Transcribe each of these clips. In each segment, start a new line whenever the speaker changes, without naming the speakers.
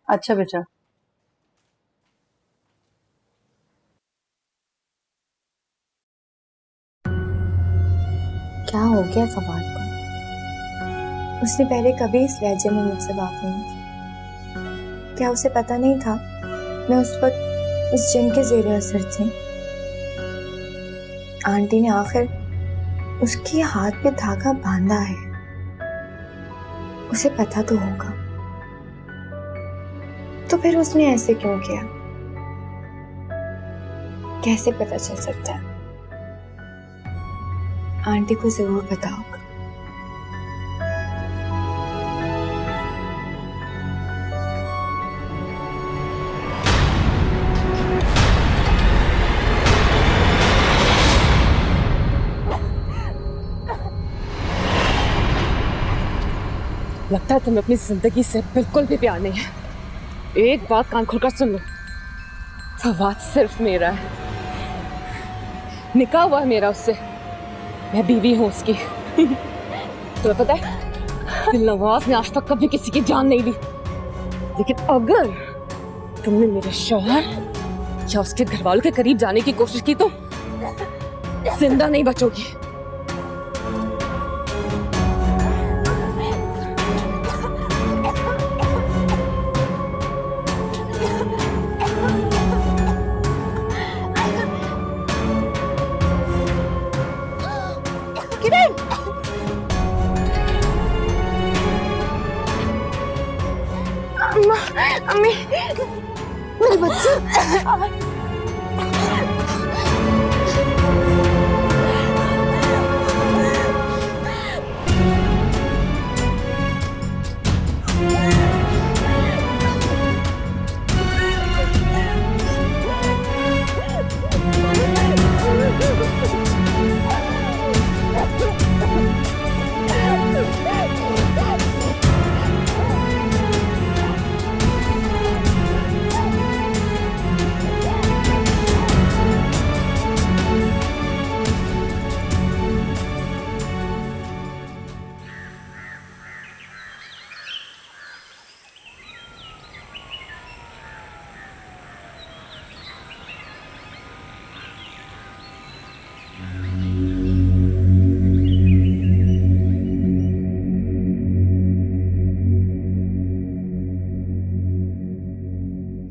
अच्छा बेटा,
क्या हो गया फवाद को? उसने पहले कभी इस लहजे में मुझसे बात नहीं की। क्या उसे पता नहीं था मैं उस वक्त उस जिन के ज़ेरे असर थी? आंटी ने आखिर उसके हाथ पे धागा बांधा है, उसे पता तो होगा। तो फिर उसने ऐसे क्यों किया? कैसे पता चल सकता है? आंटी को जरूर पता होगा।
लगता है तुम्हें अपनी जिंदगी से बिल्कुल भी प्यार नहीं है। एक बात कान खोलकर सुन लो, फवाद सिर्फ मेरा है, निकाह हुआ है मेरा उससे, मैं बीवी हूँ उसकी। तुम्हें पता है दिलनवाज ने आज तक कभी किसी की जान नहीं ली, लेकिन अगर तुमने मेरे शौहर या उसके घर वालों के करीब जाने की कोशिश की तो जिंदा नहीं बचोगी।
अम्मी, मेरे बच्चे।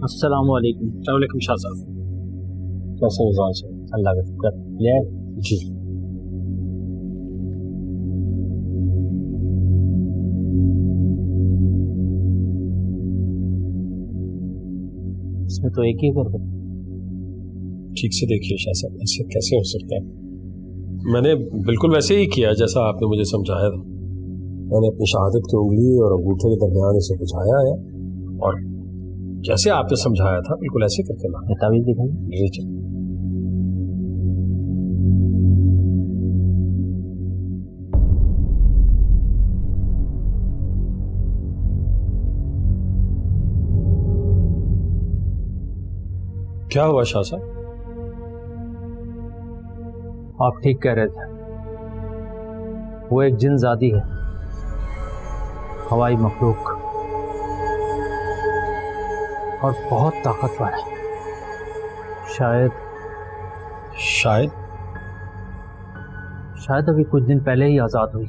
अस्सलामुअलैकुम।
वालेकुम शाह साहब, कैसे मिजाज है?
अल्लाह का शुक्र। ले
जी
इसमें तो एक ही कर दो।
ठीक से देखिए शाह साहब, ऐसे कैसे हो सकता है? मैंने बिल्कुल वैसे ही किया जैसा आपने मुझे समझाया था। मैंने अपनी शहादत की उंगली और अंगूठे के दरमियान इसे बुझाया है और जैसे आपने समझाया था बिल्कुल ऐसे करके ला।
तावीज़ दिखाइए।
जी क्या हुआ शाह साहब?
आप ठीक कह रहे थे, वो एक जिन्नज़ादी है, हवाई मखलूक, और बहुत ताकतवर है। शायद अभी कुछ दिन पहले ही आज़ाद हुई।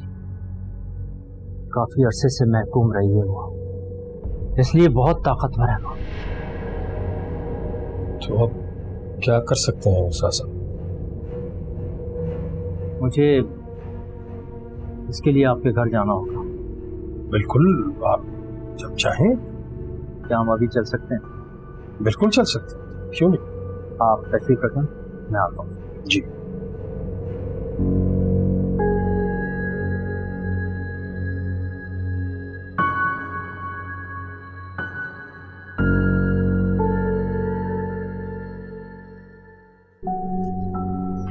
काफ़ी अरसे से महकूम रही है वो, इसलिए बहुत ताकतवर है वो।
तो अब क्या कर सकते हैं शाह साहब?
मुझे इसके लिए आपके घर जाना होगा।
बिल्कुल, आप जब चाहें।
क्या हम अभी चल सकते हैं?
बिल्कुल चल सकते हैं, क्यों नहीं।
आप तशरीफ रखें, मैं आता हूँ।
जी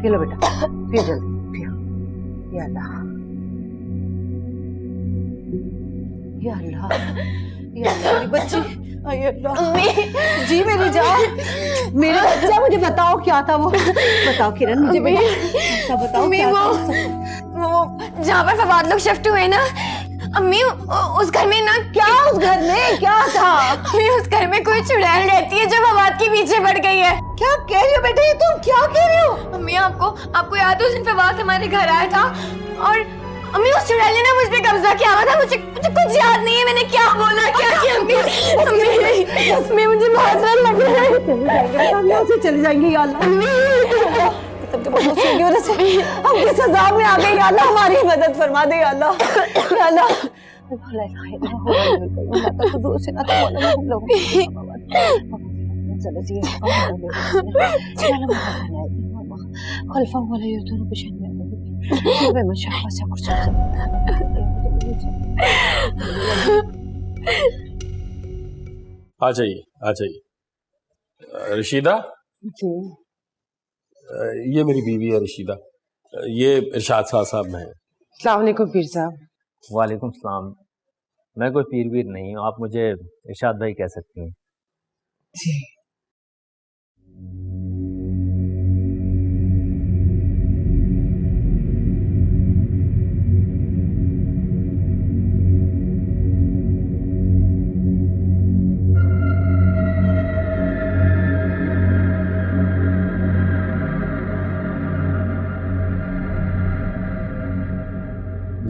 पी लो बेटा, पियो जल्दी पियो। या अल्लाह, या अल्लाह, या अल्लाह, मेरी बच्ची। अये अल्लाह, जी मेरी जान, मेरा बच्चा, मुझे बताओ क्या था वो? बताओ किरण, मुझे बताओ क्या था?
वो जहाँ पर फवाद लोग शिफ्ट हुए ना, अम्मी उस घर में ना
क्या उस घर में क्या था?
अम्मी उस घर में कोई चुड़ैल रहती है जो फवाद के पीछे पड़ गई है।
क्या कह रही हो बेटे, ये तुम क्या कह रही हो?
अम्मी आपको याद है उस दिन फवाद हमारे घर आया था और अम्मी उस चुड़ैल ने ना मुझ पे कब्जा किया हुआ था। मुझे कुछ याद नहीं है मैंने क्या बोला क्या किया। अम्मी मुझे बहुत डर लग रहा है।
हम यहाँ से चले जाएंगे या अल्लाह, सबके भरोसे की वजह से हम किस अज़ाब में आ गए या अल्लाह, हमारी मदद फरमा दे या अल्लाह, या अल्लाह।
आ जाइए आ जाइए। रशीदा, ये मेरी बीवी है रशीदा, ये इरशाद साहब हैं।
अस्सलाम वालेकुम पीर साहब।
वालेकुम सलाम। मैं कोई पीर वीर नहीं हूँ, आप मुझे इरशाद भाई कह सकती हैं।
जी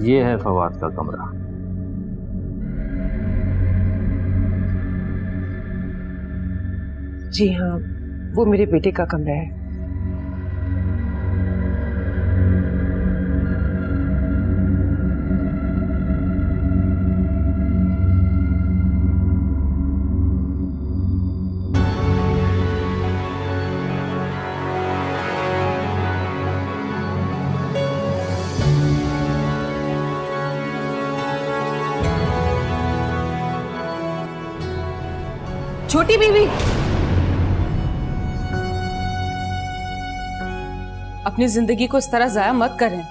ये है फवाद का कमरा।
जी हाँ, वो मेरे बेटे का कमरा है। छोटी बीवी, अपनी जिंदगी को इस तरह जाया मत करें।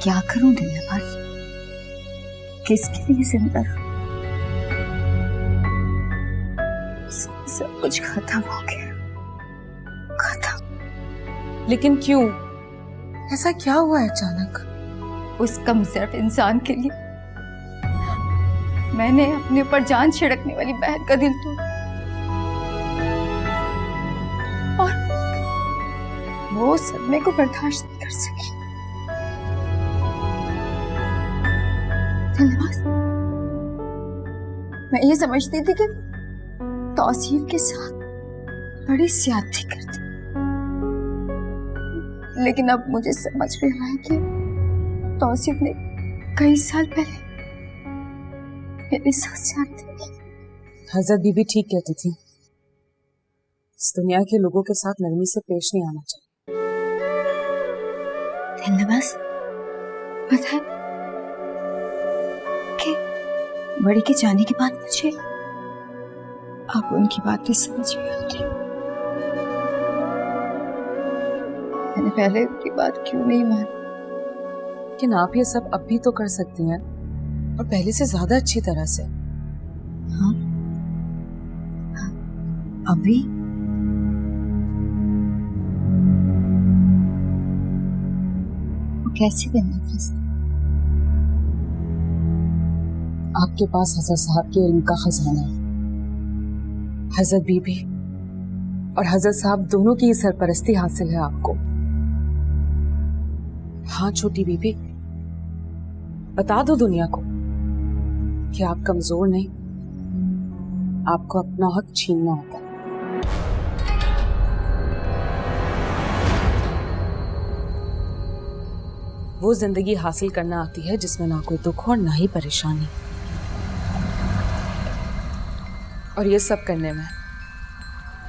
क्या करूं दिलबर, किसके लिए जिंदा? सब कुछ खत्म हो गया, खत्म।
लेकिन क्यों? ऐसा क्या हुआ है अचानक?
उस कमजोर इंसान के लिए मैंने अपने ऊपर जान छिड़कने वाली बहन का दिल तोड़ा और वो सदमे को बर्दाश्त नहीं कर सकी। धन्यवाद। मैं ये समझती थी कि तौसीफ के साथ बड़ी ज्यादती करती, लेकिन अब मुझे समझ में आया कि तौसीफ ने कई साल पहले मेरे साथ ज्यादती की।
हजरत बीबी ठीक कहती थी, इस दुनिया के लोगों के साथ नरमी से पेश नहीं आना चाहिए।
धन्यवाद। पता है कि बड़ी के जाने के बाद मुझे अब उनकी बातें समझ में आती। मैंने पहले उनकी बात क्यों नहीं मानी?
लेकिन आप ये सब अब भी तो कर सकती हैं, और पहले से ज्यादा अच्छी तरह से।
हाँ, अभी कैसे देना?
आपके पास हजरत साहब के इल्म का खजाना है। हजरत बीबी और हजरत साहब दोनों की सरपरस्ती हासिल है आपको। हाँ छोटी बीबी, बता दो दुनिया को कि आप कमजोर नहीं, आपको अपना हक छीनना होता है। वो जिंदगी हासिल करना आती है जिसमें ना कोई दुख और ना ही परेशानी, और ये सब करने में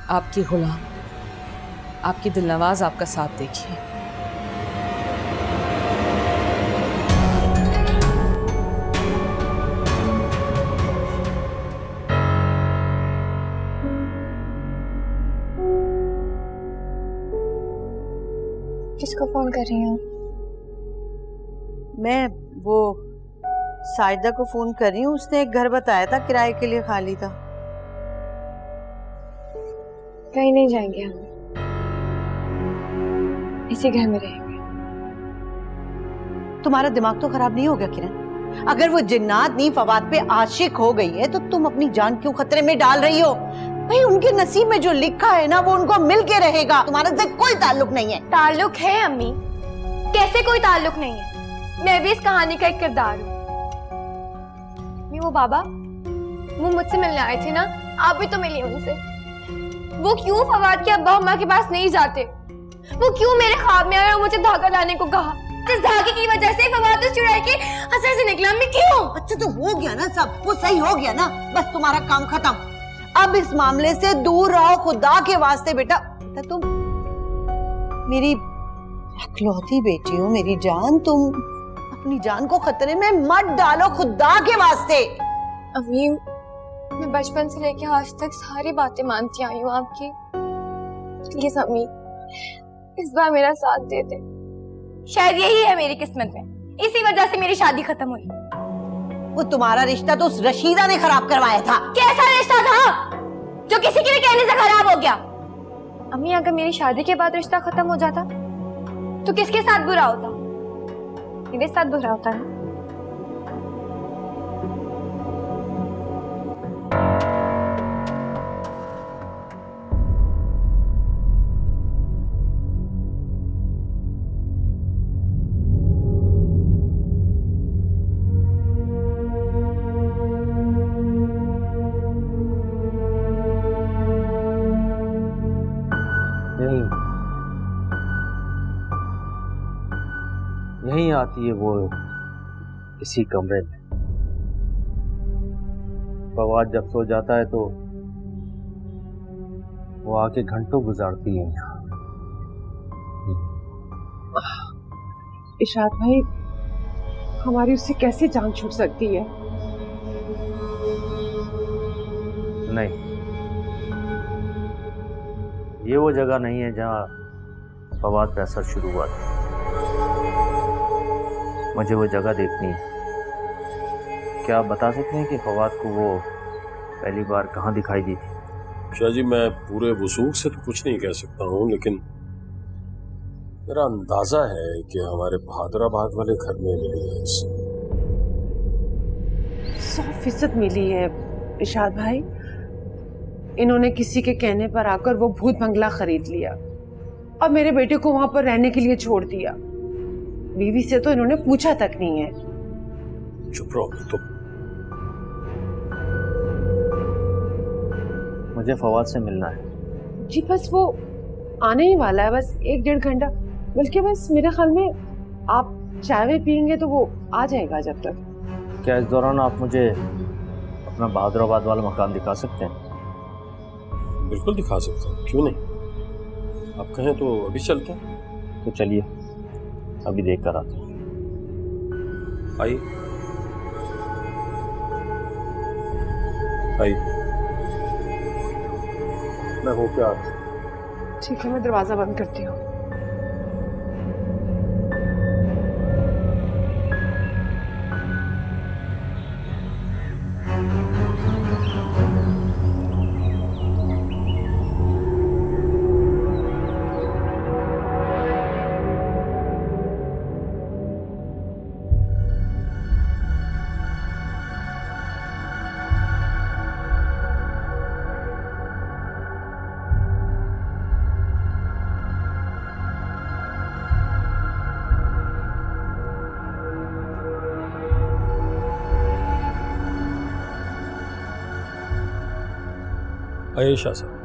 आपकी गुलाम, आपकी दिलनवाज आपका साथ देखिए।
किसको फोन कर रही हूँ?
मैं वो साजिदा को फोन कर रही हूँ, उसने एक घर बताया था किराए के लिए, खाली था।
कहीं नहीं जाएंगे हम। इसी घर में रहेंगे।
तुम्हारा दिमाग तो खराब नहीं हो गया किरण? अगर वो जिन्नातनी फवाद पे आशिक हो गई है तो तुम अपनी जान क्यों खतरे में डाल रही हो? भाई उनके नसीब में जो लिखा है ना वो उनको मिल के रहेगा, तुम्हारे से कोई ताल्लुक नहीं है।
ताल्लुक है अम्मी, कैसे कोई ताल्लुक नहीं है? मैं भी इस कहानी का एक किरदार हूँ। वो बाबा वो मुझसे मिलने आए थे ना, आप भी तो मिली उनसे। वो क्यों फवाद के अब्बा अम्मा के पास नहीं जाते? वो क्यों मेरे ख्वाब में आए और मुझे धागा लाने को कहा? इस धागे की वजह से फवाद उस चुड़ैल के असर से निकला। मैं क्यों?
अच्छा तो हो गया ना सब, वो सही हो गया ना, बस तुम्हारा काम खत्म। अब इस मामले से दूर रहो खुदा के वास्ते। बेटा तुम मेरी इकलौती बेटी हो, मेरी जान, तुम अपनी जान को खतरे में मत डालो खुदा के वास्ते।
अम्मी मैं बचपन से लेके आज तक सारी बातें मानती आई हूँ आपकी। प्लीज अम्मी इस बार मेरा साथ दे दे। शायद यही है मेरी किस्मत में, इसी वजह से मेरी शादी खत्म हुई।
वो तुम्हारा रिश्ता तो उस रशीदा ने खराब करवाया था।
कैसा रिश्ता था जो किसी के भी कहने से खराब हो गया? अम्मी अगर मेरी शादी के बाद रिश्ता खत्म हो जाता तो किसके साथ बुरा होता? मेरे साथ बुरा होता है।
यहीं आती है वो, इसी कमरे में। फवाद जब सो जाता है तो वो आके घंटों गुजारती है यहाँ।
इशाद भाई हमारी उससे कैसे जान छूट सकती है?
नहीं, ये वो जगह नहीं है जहाँ फवाद का असर शुरू हुआ था। मुझे वो जगह देखनी है। क्या आप बता सकते हैं कि फवाद को वो पहली बार कहाँ दिखाई दी थी?
शाह जी मैं पूरे वसूख से तो कुछ नहीं कह सकता हूँ, लेकिन मेरा अंदाजा है कि हमारे बहादुराबाद वाले घर में मिली है इसे।
100% मिली है इशाद भाई। इन्होंने किसी के कहने पर आकर वो भूत बंगला खरीद लिया और मेरे बेटे को वहां पर रहने के लिए छोड़ दिया। बीवी से तो इन्होंने पूछा तक नहीं है।
चुप रहो तुम।
मुझे फवाद से मिलना है।
जी बस वो आने ही वाला है, बस 1-1.5 घंटा, बल्कि बस मेरे ख्याल में आप चाय पियेंगे तो वो आ जाएगा जब तक।
क्या इस दौरान आप मुझे अपना बहादुराबाद वाला मकान दिखा सकते हैं?
बिल्कुल दिखा सकता हूँ, क्यों नहीं। आप कहें तो अभी चलते हैं।
तो चलिए अभी देख कर आते हैं।
आइए आइए, मैं होके आता हूँ।
ठीक है, मैं दरवाजा बंद करती हूँ।
आइए शाह साहब।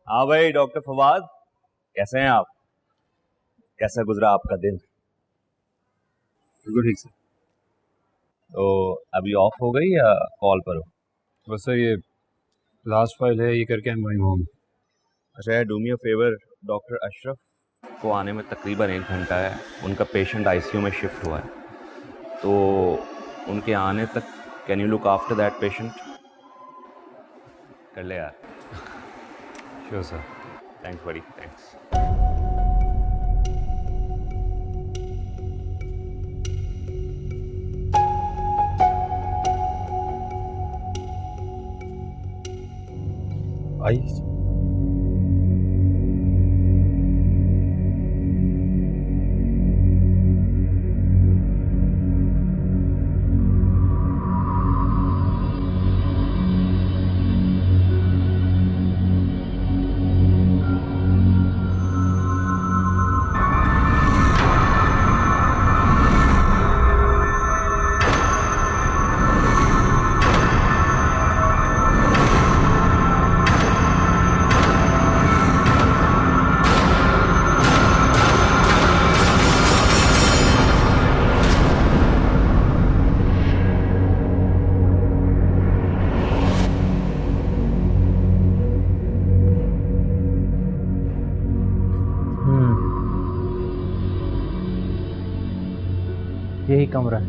हाँ भाई डॉक्टर फवाद, कैसे हैं आप? कैसा गुजरा आपका दिन?
बिल्कुल ठीक सर।
तो अभी ऑफ हो गई या कॉल पर हो?
बस सर ये लास्ट फाइल है, ये करके I'm going home।
अच्छा, do me a favour, doctor Ashraf को आने में तकरीबन 1 घंटा है। उनका पेशेंट आईसीयू में शिफ्ट हुआ है, तो उनके आने तक can you look after that patient? कर ले यार।
Sure sir.
थैंक्स बड़ी, थैंक्स।
आई
यही कमरा है,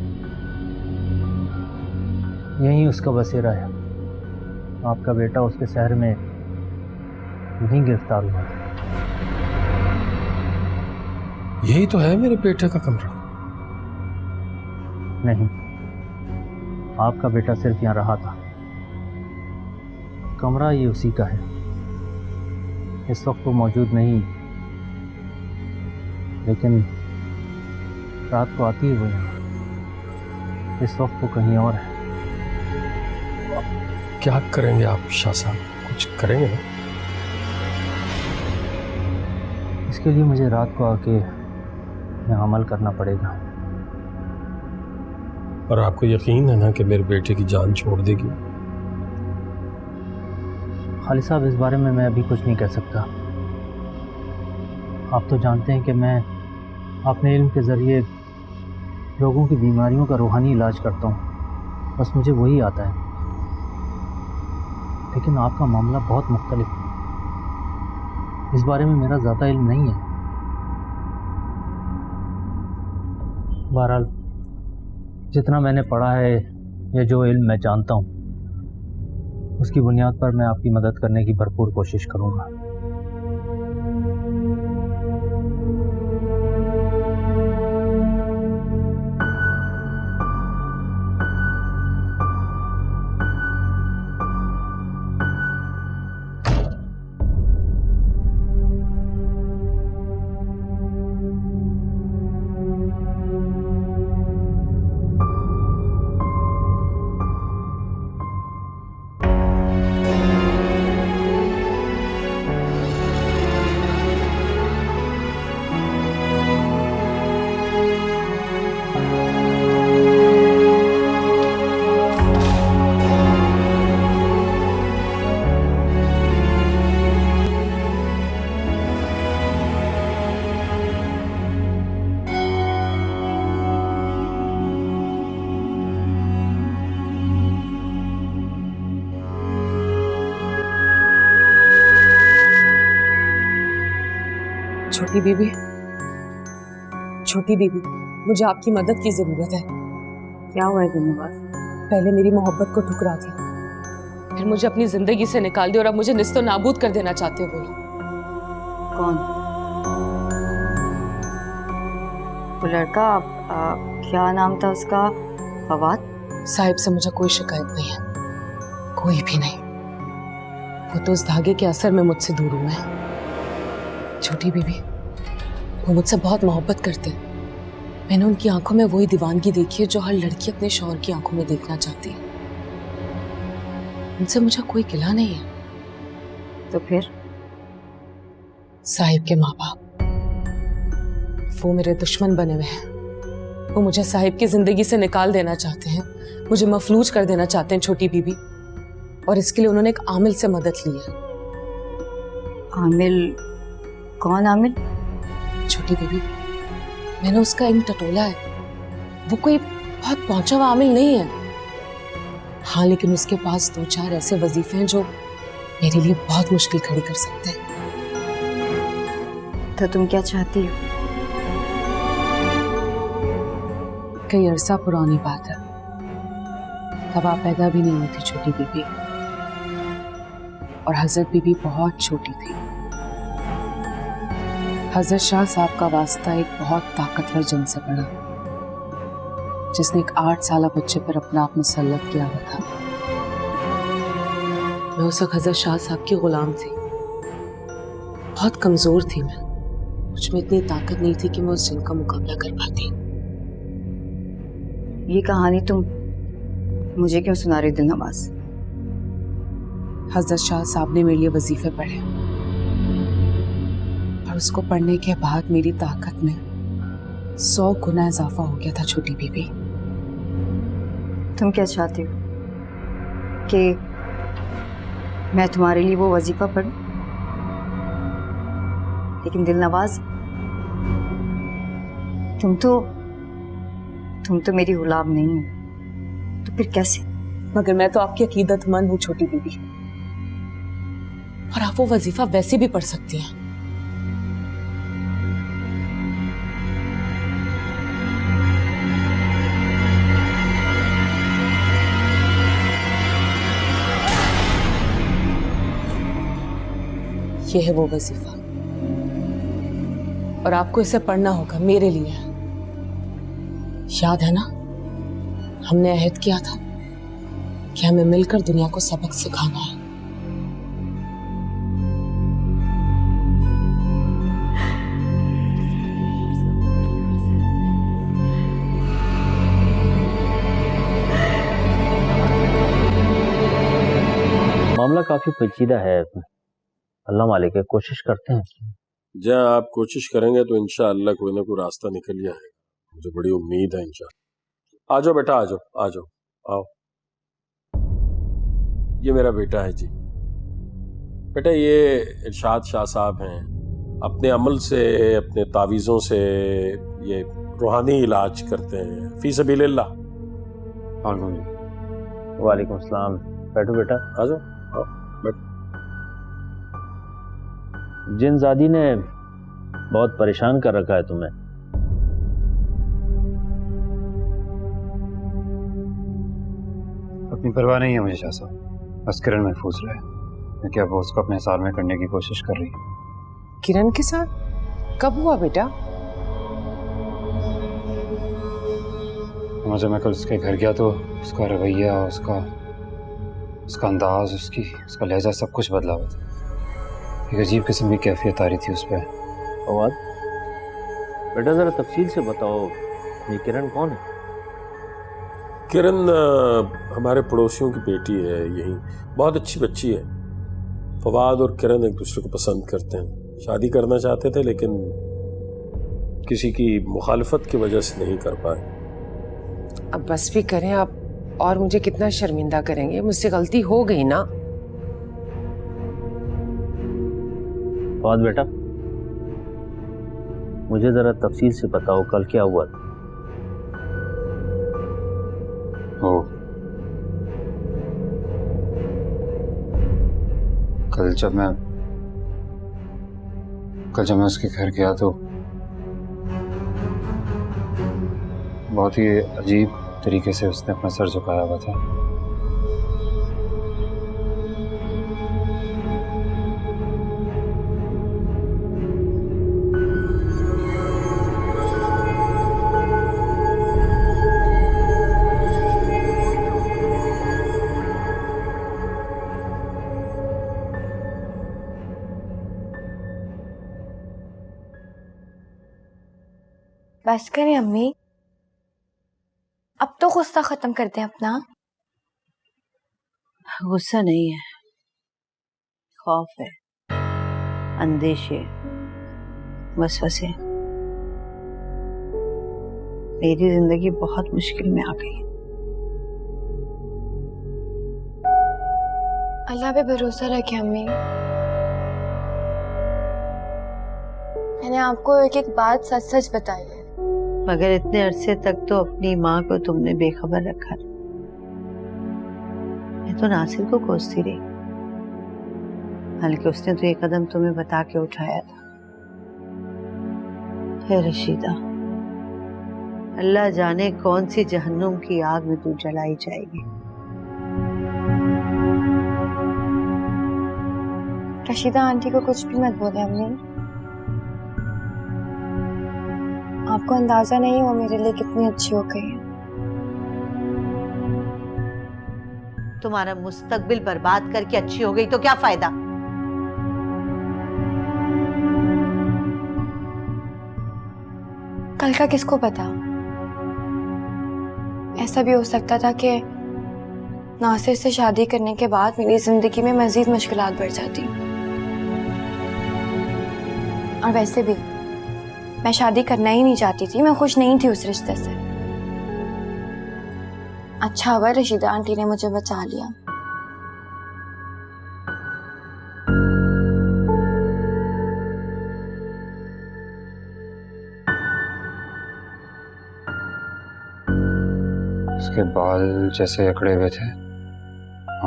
यही उसका बसेरा है। आपका बेटा उसके शहर में यहीं गिरफ्तार हुआ।
यही तो है मेरे बेटे का कमरा।
नहीं, आपका बेटा सिर्फ यहाँ रहा था। कमरा ये उसी का है। इस वक्त वो मौजूद नहीं, लेकिन रात को आती है वो यहाँ। इस वक्त वो कहीं और है।
क्या करेंगे आप शाह साहब? कुछ करेंगे ना?
इसके लिए मुझे रात को आके यहाँ अमल करना पड़ेगा।
और आपको यकीन है ना कि मेरे बेटे की जान छोड़ देगी?
खालिद साहब, इस बारे में मैं अभी कुछ नहीं कह सकता। आप तो जानते हैं कि मैं अपने इल्म के ज़रिए लोगों की बीमारियों का रूहानी इलाज करता हूँ, बस मुझे वही आता है। लेकिन आपका मामला बहुत मुख्तलिफ है, इस बारे में मेरा ज़्यादा इल्म नहीं है। बहरहाल, जितना मैंने पढ़ा है या जो इल्म मैं जानता हूँ, उसकी बुनियाद पर मैं आपकी मदद करने की भरपूर कोशिश करूँगा।
छोटी बीबी, छोटी बीबी, मुझे आपकी मदद की जरूरत है।
क्या हुआ है धन्यवाद?
पहले मेरी मोहब्बत को ठुकरा दी, फिर मुझे अपनी जिंदगी से निकाल दिया और अब मुझे निस्तो नाबूद कर देना चाहते हो। बोलो
कौन? वो लड़का, क्या नाम था उसका? फवाद?
साहिब से मुझे कोई शिकायत नहीं है, कोई भी नहीं। वो तो उस धागे के असर में मुझसे दूर हुए हैं। छोटी बीबी, वो मुझसे बहुत मोहब्बत करते हैं। मैंने उनकी आंखों में वही दीवानगी देखी है जो हर लड़की अपने शौहर की आंखों में देखना चाहती है। उनसे मुझे कोई गिला नहीं है।
तो फिर?
साहिब के माँ बाप, वो मेरे दुश्मन बने हुए हैं। वो मुझे साहिब की जिंदगी से निकाल देना चाहते हैं, मुझे मफलूज कर देना चाहते हैं छोटी बीबी। और इसके लिए उन्होंने एक आमिल से मदद ली है।
आमिल? कौन आमिल?
छोटी बीबी, मैंने उसका इंक टटोला है। वो कोई बहुत पहुंचा हुआ आमिल नहीं है। हाँ, लेकिन उसके पास 2-4 ऐसे वजीफे हैं जो मेरे लिए बहुत मुश्किल खड़ी कर सकते हैं।
तो तुम क्या चाहती हो?
कई अरसा पुरानी बात है, तब आप पैदा भी नहीं हुई थी छोटी बीबी, और हजरत बीबी बहुत छोटी थी। हजरत शाह साहब का वास्ता एक बहुत ताकतवर जन से पड़ा, जिसने एक 8 साल बच्चे पर अपना आप मुसल्लत किया हुआ था। मैं उस वक्त हजरत शाह साहब की गुलाम थी। बहुत कमजोर थी मैं, मुझ में इतनी ताकत नहीं थी कि मैं उस जिन का मुकाबला कर पाती।
ये कहानी तुम मुझे क्यों सुना रही दिलनवाज?
हजरत शाह साहब ने मेरे लिए वजीफे पढ़े, और उसको पढ़ने के बाद मेरी ताकत में 100 गुना इजाफा हो गया था छोटी बीबी।
तुम क्या चाहती हो कि मैं तुम्हारे लिए वो वजीफा पढ़ूं? लेकिन दिलनवाज, तुम तो मेरी गुलाम नहीं हो, तो फिर कैसे?
मगर मैं तो आपकी अकीदतमंद हूँ छोटी बीबी, और आप वो वजीफा वैसे भी पढ़ सकती हैं। ये है वो वजीफा, और आपको इसे पढ़ना होगा मेरे लिए। याद है ना, हमने अहद किया था कि हमें मिलकर दुनिया को सबक सिखाना है।
मामला काफी पेचीदा है, अल्लाह मालिक है, कोशिश करते हैं।
जहाँ आप कोशिश करेंगे तो इंशाअल्लाह कोई ना कोई रास्ता निकल ही आएगा, मुझे बड़ी उम्मीद है इंशाअल्लाह। आ जाओ बेटा, आ जाओ, आ जाओ, आओ। ये मेरा बेटा है जी। बेटा, ये इरशाद शाह साहब हैं। अपने अमल से, अपने तावीज़ों से ये रूहानी इलाज करते हैं फी सबीलिल्लाह।
वालेकुम अस्सलाम। बैठो बेटा,
आ जाओ, आओ बैठो।
जिनजादी ने बहुत परेशान कर रखा है तुम्हें।
अपनी परवाह नहीं है मुझे शाह साहब, बस किरण महफूज रहे, क्योंकि अब वो उसको अपने साथ में करने की कोशिश कर रही है।
किरण के साथ कब हुआ बेटा?
जब मैं कल उसके घर गया तो उसका रवैया, उसका अंदाज, उसका लहजा सब कुछ बदला हुआ था। एक अजीब किस्म की कैफियत आ रही थी उस पर।
फवाद बेटा, जरा तफसील से बताओ, ये किरण कौन है?
किरण हमारे पड़ोसियों की बेटी है, यही बहुत अच्छी बच्ची है। फवाद और किरण एक दूसरे को पसंद करते हैं, शादी करना चाहते थे लेकिन किसी की मुखालफत की वजह से नहीं कर पाए।
अब बस भी करें आप, और मुझे कितना शर्मिंदा करेंगे, मुझसे गलती हो गई ना।
फवाद बेटा, मुझे जरा तफसील से बताओ, कल क्या हुआ था?
कल जब मैं उसके घर गया तो बहुत ही अजीब तरीके से उसने अपना सर झुकाया हुआ था।
बस करें अम्मी, अब तो गुस्सा खत्म करते हैं अपना।
गुस्सा नहीं है, खौफ है, अंदेशे, वसवसे। मेरी जिंदगी बहुत मुश्किल में आ गई।
अल्लाह पे भरोसा रखें अम्मी, मैंने आपको एक एक बात सच सच बताई है।
मगर इतने अरसे तक तो अपनी माँ को तुमने बेखबर रखा। मैं तो नासिर को कोसती रही, हालांकि उसने तो ये कदम तुम्हें बता के उठाया था। हे रशीदा, अल्लाह जाने कौन सी जहन्नुम की आग में तू जलाई जाएगी।
रशीदा आंटी को कुछ भी मत बोले अम्मी। आपको अंदाजा नहीं वो मेरे लिए कितनी अच्छी हो गई है।
तुम्हारा मुस्तकबिल बर्बाद करके अच्छी हो गई तो क्या फायदा?
कल का किसको पता, ऐसा भी हो सकता था कि नासिर से शादी करने के बाद मेरी जिंदगी में मजीद मुश्किलात बढ़ जाती। और वैसे भी मैं शादी करना ही नहीं चाहती थी, मैं खुश नहीं थी उस रिश्ते से। अच्छा हुआ रशीदा आंटी ने मुझे बचा लिया।
उसके बाल जैसे अकड़े हुए थे,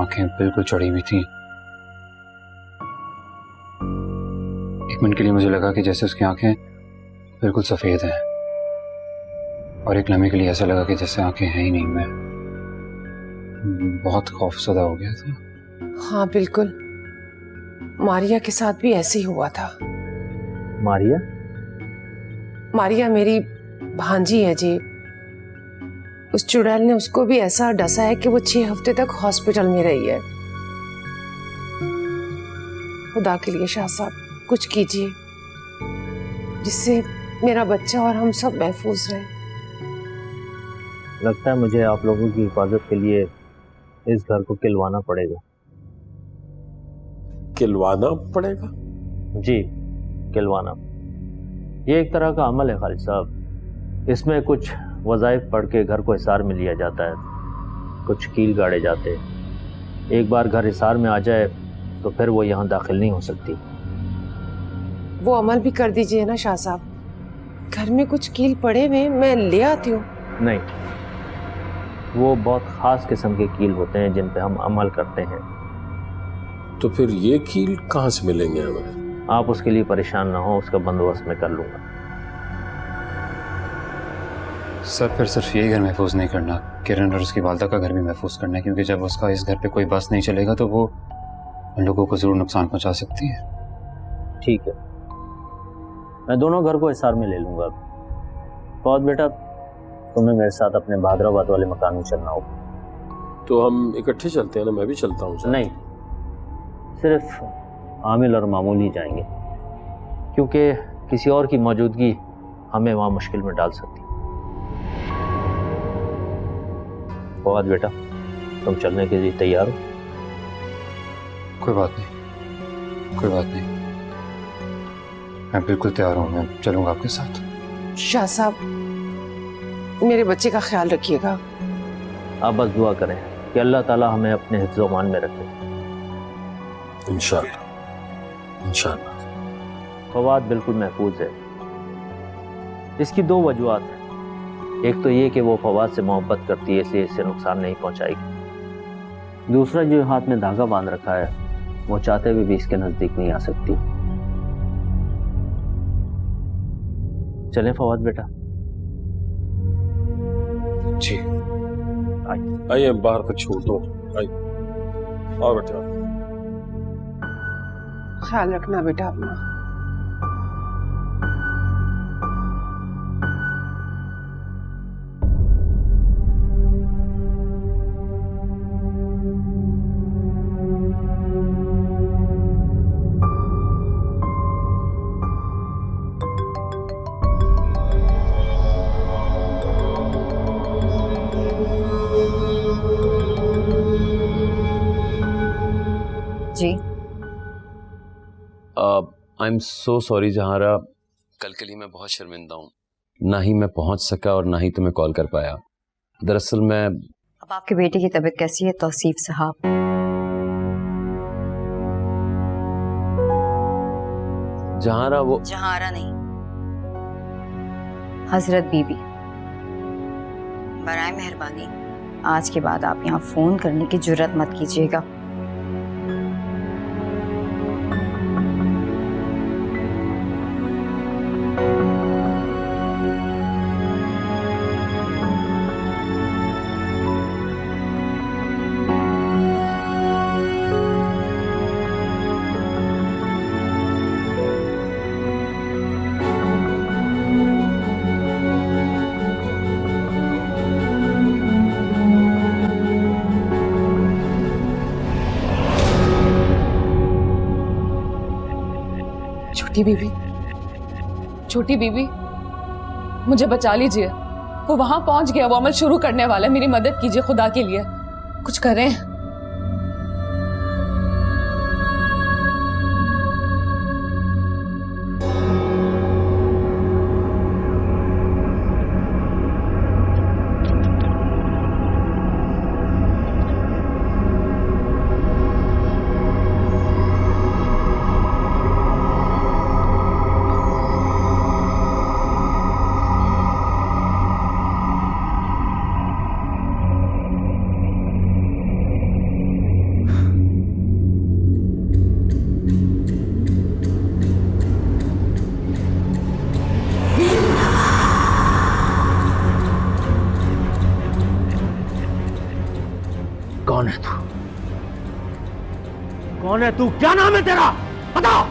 आंखें बिल्कुल चढ़ी हुई थी। एक मिनट के लिए मुझे लगा कि जैसे उसकी आंखें बिल्कुल सफेद हैं, और एक लम्हे के लिए ऐसा लगा कि जैसे आंखें हैं ही नहीं। मैं बहुत खौफजदा हो गया था।
हाँ बिल्कुल, मारिया के साथ भी ऐसे ही हुआ था।
मारिया?
मारिया मेरी भांजी है जी। उस चुड़ैल ने उसको भी ऐसा डसा है कि वो 6 हफ्ते तक हॉस्पिटल में रही है। खुदा के लिए शाह साहब कुछ कीजिए, जिससे मेरा बच्चा और हम सब महफूज रहे।
लगता है मुझे आप लोगों की हिफाजत के लिए इस घर को किलवाना पड़ेगा।
किलवाना पड़ेगा?
जी, किलवाना। ये एक तरह का अमल है खालिद साहब। इसमें कुछ वज़ाइफ पढ़ के घर को हिसार में लिया जाता है, कुछ कील गाड़े जाते हैं। एक बार घर हिसार में आ जाए तो फिर वो यहाँ दाखिल नहीं हो सकती।
वो अमल भी कर दीजिए ना शाह साहब। घर में कुछ कील पड़े हुए, मैं ले आती हूँ।
नहीं, वो बहुत ख़ास किस्म के कील होते हैं जिन पे हम अमल करते हैं।
तो फिर ये कील कहाँ से मिलेंगे हमें?
आप उसके लिए परेशान ना हो, उसका बंदोबस्त मैं कर लूँगा।
सर फिर सिर्फ यही घर महफूज नहीं करना, किरण और उसकी वालदा का घर भी महफूज करना है, क्योंकि जब उसका इस घर पे कोई बस नहीं चलेगा तो वो उन लोगों को जरूर नुकसान पहुंचा सकती है।
ठीक है, मैं दोनों घर को हिसार में ले लूँगा। फौज बेटा, तुम्हें मेरे साथ अपने भादराबाद वाले मकान में चलना होगा।
तो हम इकट्ठे चलते हैं ना, मैं भी चलता हूँ।
नहीं, सिर्फ आमिल और मामूल ही जाएंगे, क्योंकि किसी और की मौजूदगी हमें वहाँ मुश्किल में डाल सकती है। फौज बेटा, तुम चलने के लिए तैयार हो?
कोई बात नहीं, कोई बात नहीं, मैं बिल्कुल तैयार हूँ। मैं चलूंगा आपके साथ।
शाह साहब, मेरे बच्चे का ख्याल रखिएगा।
आप बस दुआ करें कि अल्लाह ताला हमें अपने हिफ्ज़-ओ-मान में रखे।
इंशाअल्लाह, इंशाअल्लाह।
फवाद बिल्कुल महफूज है। इसकी 2 वजूहात हैं। एक तो ये कि वो फवाद से मोहब्बत करती है, इसलिए इससे नुकसान नहीं पहुंचाएगी। दूसरा, जो हाथ में धागा बांध रखा है, वो चाहते हुए भी इसके नजदीक नहीं आ सकती। चलें फवाद बेटा?
जी आइए, बाहर तक छोड़ दो। आइए, आओ बेटा।
ख्याल रखना बेटा अपना।
जी
आई एम सो सॉरी जहारा, कल के लिए मैं बहुत शर्मिंदा हूँ। ना ही मैं पहुँच सका और ना ही तुम्हें कॉल कर पाया। दरअसल मैं...
अब आपके बेटे की तबीयत कैसी है तौसीफ साहब?
जहारा वो...
जहारा नहीं, हजरत बीबी, बराए मेहरबानी आज के बाद आप यहाँ फोन करने की जुर्रत मत कीजिएगा।
छोटी बीबी मुझे बचा लीजिए। वो वहां पहुंच गया, वो अमल शुरू करने वाला है। मेरी मदद कीजिए, खुदा के लिए कुछ करें।
कौन है तू? कौन है तू? क्या नाम है तेरा? बताओ।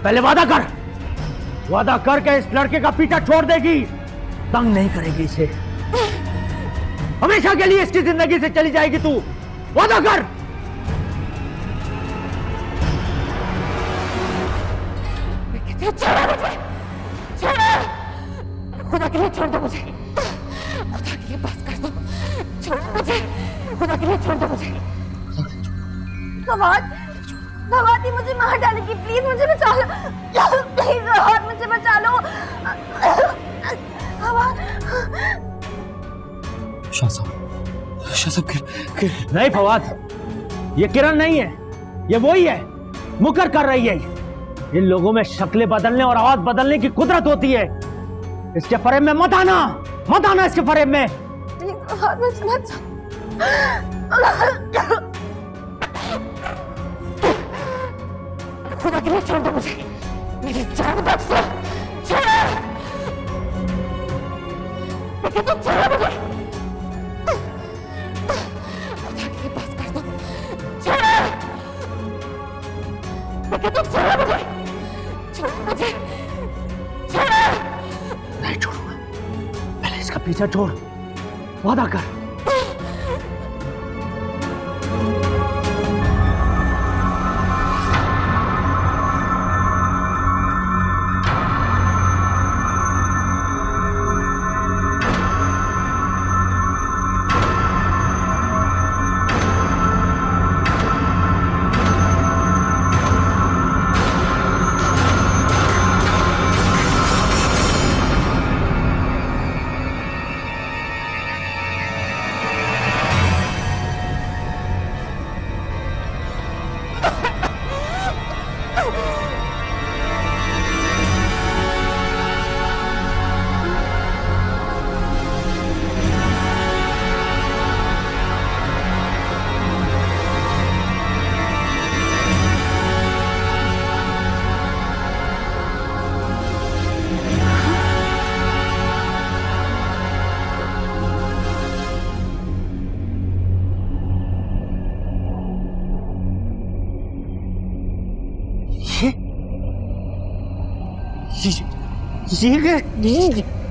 पहले वादा कर के इस लड़के का पीछा छोड़ देगी, तंग नहीं करेगी इसे, हमेशा के लिए इसकी जिंदगी से चली जाएगी तू। वादा कर।
खुदा के लिए छोड़ दो मुझे, खुदा के लिए बस कर दो, छोड़ मुझे, खुदा के लिए छोड़ दो मुझे।
फवाद ही मुझे मार डालेगी, प्लीज मुझे बचा लो, प्लीज फवाद मुझे बचा लो।
शाह साहब
नहीं फवाद, ये किरण नहीं है, ये वही है, मुकर कर रही है। इन लोगों में शक्लें बदलने और आवाज बदलने की कुदरत होती है। इसके फरेब में मत आना इसके फरेब में।
फवाद मुझे बचा।
खुदा के लिए छोड़ दो मुझे, मेरी जान बख्श दो, छोड़ो, लेकिन तुम छोड़ो मुझे, खुदा के लिए बस कर दो, छोड़ो, लेकिन तुम छोड़ो मुझे, छोड़ो।
नहीं छोड़ूंगा, पहले इसका पीछा छोड़, वादा कर।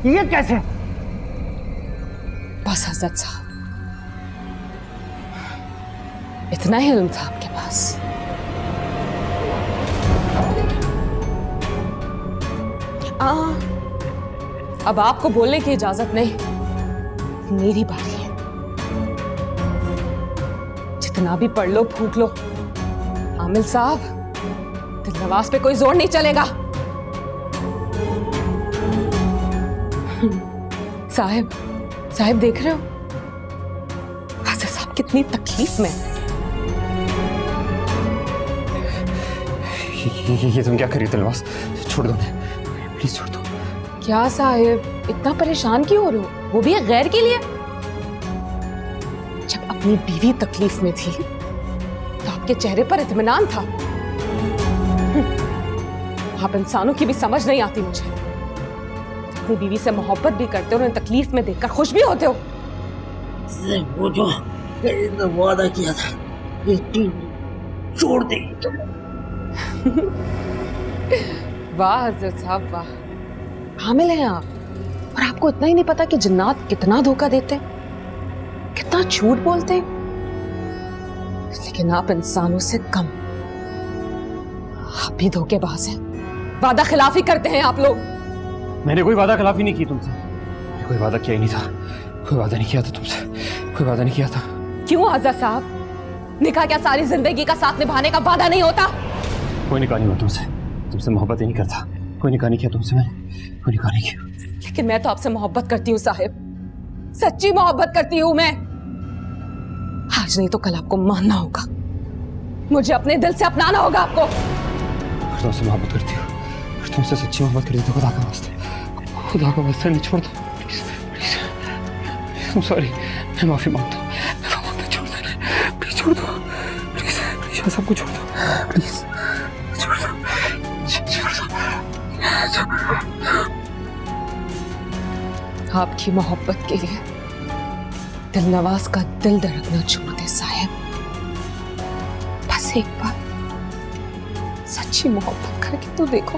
ये कैसे?
बस हजरत साहब, इतना ही इल्म था आपके पास। अब आपको बोलने की इजाजत नहीं, मेरी बारी है। जितना भी पढ़ लो फूक लो, आमिल साहब, दिलनवाज पे कोई जोर नहीं चलेगा। साहब देख रहे हो हासिल साहब कितनी तकलीफ में।
ये तुम क्या करी दिलनवाज? छोड़ दो, प्लीज छोड़ दो।
क्या साहिब, इतना परेशान क्यों हो रहे हो? वो भी एक गैर के लिए। जब अपनी बीवी तकलीफ में थी तो आपके चेहरे पर इत्मीनान था। आप इंसानों की भी समझ नहीं आती मुझे। अपनी बीवी से मोहब्बत भी करते हो, उन्हें तकलीफ में देखकर खुश भी होते हो।
वो जो वादा किया था ये छोड़ देगी तुम।
वाह हजरत साहब वाह, हामिल हैं आप और आपको इतना ही नहीं पता कि जिन्नात कितना धोखा देते हैं, कितना झूठ बोलते हैं। लेकिन आप इंसानों से कम, आप भी धोखेबाज हैं, वादा खिलाफी करते हैं आप लोग।
मैंने कोई वादा खिलाफी नहीं की तुमसे, कोई वादा किया ही नहीं था, कोई वादा नहीं किया था तुमसे, कोई वादा नहीं किया था।
क्यों हजरत साहब, निकाह क्या सारी जिंदगी का साथ निभाने का वादा नहीं होता?
कोई निकाह नहीं हुआ तुमसे मोहब्बत ही नहीं करता, कोई निकाह नहीं किया तुमसे, मैंने कोई निकाह नहीं किया।
लेकिन मैं तो आपसे मोहब्बत करती हूँ साहिब, सच्ची मोहब्बत करती हूँ मैं। आज नहीं तो कल आपको मानना होगा, मुझे अपने दिल से अपनाना होगा आपको।
अगर तुमसे मोहब्बत करती हो, अगर तुमसे सच्ची मोहब्बत करती हो तो खुदा का वास्ते नहीं, छोड़ दो प्लीज, प्लीज। सॉरी, मैं माफी मांगता हूँ, छोड़ दो प्लीज, छोड़ दो प्लीज, प्लीज सबको छोड़ दो प्लीज, छोड़ दो, छोड़ दो।
आपकी मोहब्बत के लिए दिलनवाज का दिल धड़कना छोड़ दे साहिब। बस एक बार सच्ची मोहब्बत करके तो देखो।